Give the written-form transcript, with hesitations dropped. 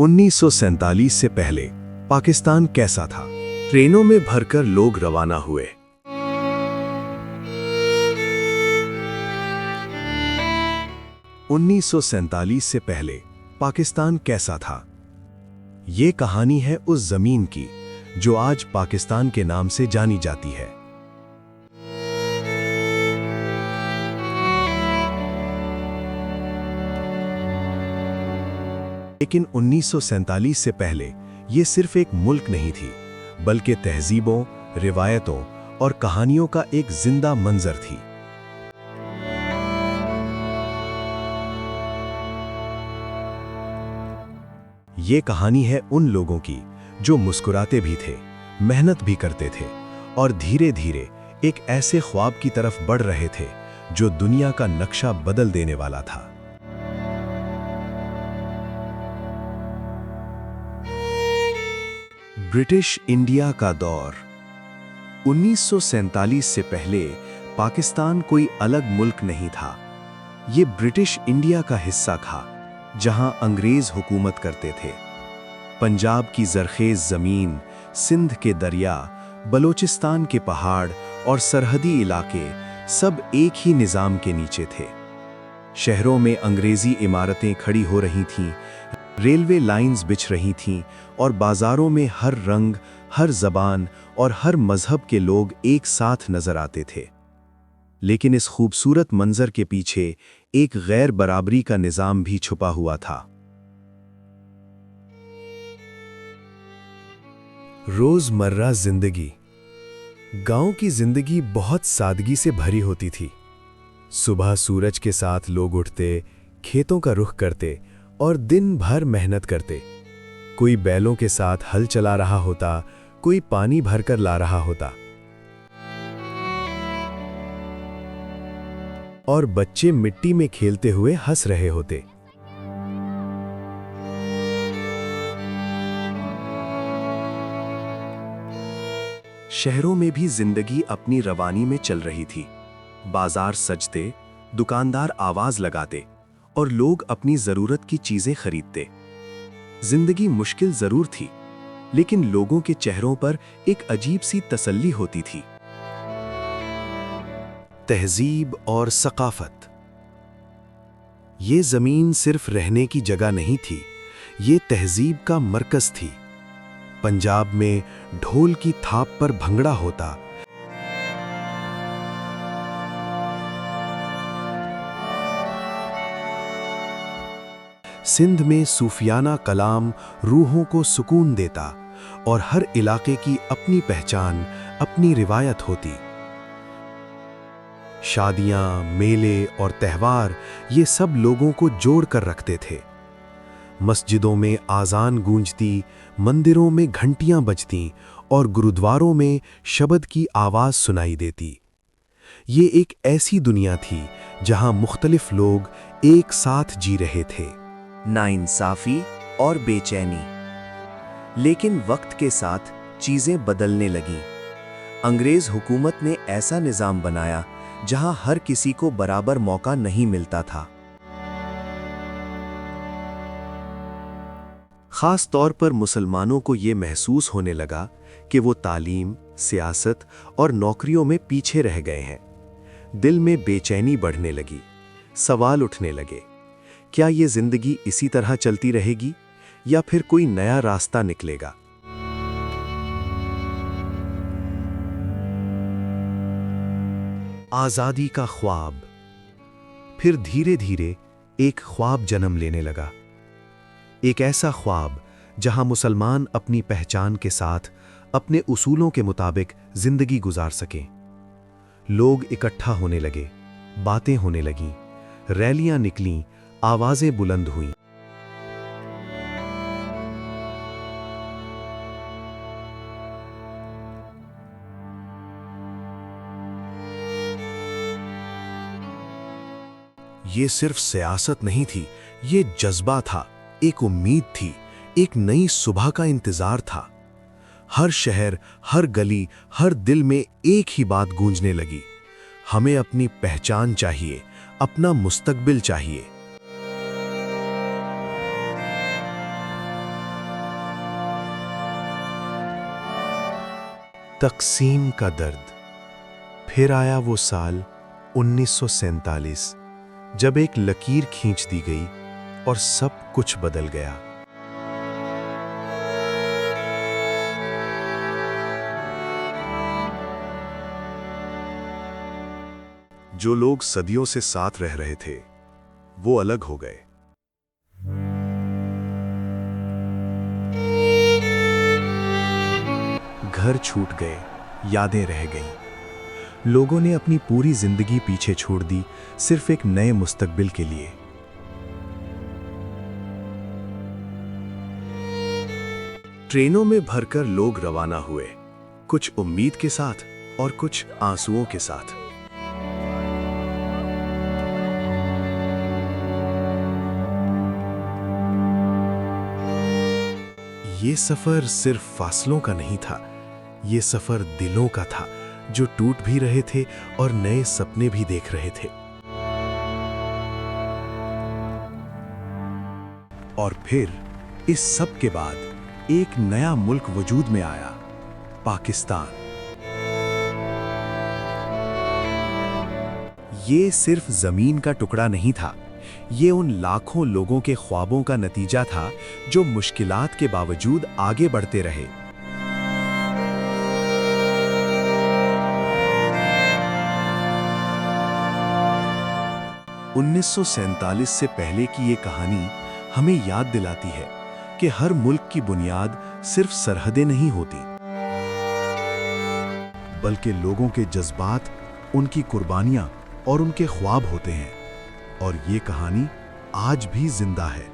1947 से पहले पाकिस्तान कैसा था? ट्रेनों में भरकर लोग रवाना हुए। उन्नीस से पहले पाकिस्तान कैसा था? ये कहानी है उस जमीन की जो आज पाकिस्तान के नाम से जानी जाती है। लेकिन 1947 से पहले ये सिर्फ एक मुल्क नहीं थी, बल्कि तहजीबों, रिवायतों और कहानियों का एक जिंदा मंजर थी। ये कहानी है उन लोगों की जो मुस्कुराते भी थे, मेहनत भी करते थे और धीरे धीरे एक ऐसे ख्वाब की तरफ बढ़ रहे थे जो दुनिया का नक्शा बदल देने वाला था। ब्रिटिश इंडिया का दौर। 1947 से पहले पाकिस्तान कोई अलग मुल्क नहीं था। ये ब्रिटिश इंडिया का हिस्सा था, जहां अंग्रेज हुकूमत करते थे। पंजाब की जरखेज जमीन, सिंध के दरिया, बलोचिस्तान के पहाड़ और सरहदी इलाके सब एक ही निज़ाम के नीचे थे। शहरों में अंग्रेजी इमारतें खड़ी हो रही थीं, रेलवे लाइंस बिछ रही थीं और बाजारों में हर रंग, हर जबान और हर मजहब के लोग एक साथ नजर आते थे। लेकिन इस खूबसूरत मंजर के पीछे एक गैर बराबरी का निजाम भी छुपा हुआ था। रोजमर्रा जिंदगी। गांव की जिंदगी बहुत सादगी से भरी होती थी। सुबह सूरज के साथ लोग उठते, खेतों का रुख करते और दिन भर मेहनत करते। कोई बैलों के साथ हल चला रहा होता, कोई पानी भरकर ला रहा होता और बच्चे मिट्टी में खेलते हुए हंस रहे होते। शहरों में भी जिंदगी अपनी रवानी में चल रही थी। बाजार सजते, दुकानदार आवाज लगाते और लोग अपनी जरूरत की चीजें खरीदते। जिंदगी मुश्किल जरूर थी, लेकिन लोगों के चेहरों पर एक अजीब सी तसल्ली होती थी। तहजीब और सकाफत। ये जमीन सिर्फ रहने की जगह नहीं थी, ये तहजीब का मरकज थी। पंजाब में ढोल की थाप पर भंगड़ा होता, सिंध में सूफियाना कलाम रूहों को सुकून देता और हर इलाके की अपनी पहचान, अपनी रिवायत होती। शादियां, मेले और त्योहार ये सब लोगों को जोड़ कर रखते थे। मस्जिदों में आज़ान गूंजती, मंदिरों में घंटियां बजती और गुरुद्वारों में शबद की आवाज़ सुनाई देती। ये एक ऐसी दुनिया थी जहां मुख्तलिफ लोग एक साथ जी रहे थे। नाइंसाफी और बेचैनी। लेकिन वक्त के साथ चीजें बदलने लगीं। अंग्रेज हुकूमत ने ऐसा निजाम बनाया जहां हर किसी को बराबर मौका नहीं मिलता था। खास तौर पर मुसलमानों को ये महसूस होने लगा कि वो तालीम, सियासत और नौकरियों में पीछे रह गए हैं। दिल में बेचैनी बढ़ने लगी, सवाल उठने लगे, क्या ये जिंदगी इसी तरह चलती रहेगी या फिर कोई नया रास्ता निकलेगा? आजादी का ख्वाब। फिर धीरे धीरे एक ख्वाब जन्म लेने लगा। एक ऐसा ख्वाब जहां मुसलमान अपनी पहचान के साथ अपने उसूलों के मुताबिक जिंदगी गुजार सकें। लोग इकट्ठा होने लगे, बातें होने लगीं, रैलियां निकलीं, आवाजें बुलंद हुईं। ये सिर्फ सियासत नहीं थी, ये जज्बा था, एक उम्मीद थी, एक नई सुबह का इंतजार था। हर शहर, हर गली, हर दिल में एक ही बात गूंजने लगी, हमें अपनी पहचान चाहिए, अपना मुस्तकबिल चाहिए। तक़सीम का दर्द। फिर आया वो साल 1947, जब एक लकीर खींच दी गई और सब कुछ बदल गया। जो लोग सदियों से साथ रह रहे थे, वो अलग हो गए। घर छूट गए, यादें रह गईं। लोगों ने अपनी पूरी जिंदगी पीछे छोड़ दी, सिर्फ एक नए मुस्तकबिल के लिए। ट्रेनों में भरकर लोग रवाना हुए, कुछ उम्मीद के साथ और कुछ आंसुओं के साथ। ये सफर सिर्फ फासलों का नहीं था, ये सफर दिलों का था, जो टूट भी रहे थे और नए सपने भी देख रहे थे। और फिर इस सब के बाद एक नया मुल्क वजूद में आया, पाकिस्तान। ये सिर्फ जमीन का टुकड़ा नहीं था, ये उन लाखों लोगों के ख्वाबों का नतीजा था जो मुश्किलात के बावजूद आगे बढ़ते रहे। (1947) से पहले की ये कहानी हमें याद दिलाती है कि हर मुल्क की बुनियाद सिर्फ सरहदें नहीं होती, बल्कि लोगों के जज्बात, उनकी कुर्बानियां और उनके ख्वाब होते हैं। और ये कहानी आज भी जिंदा है।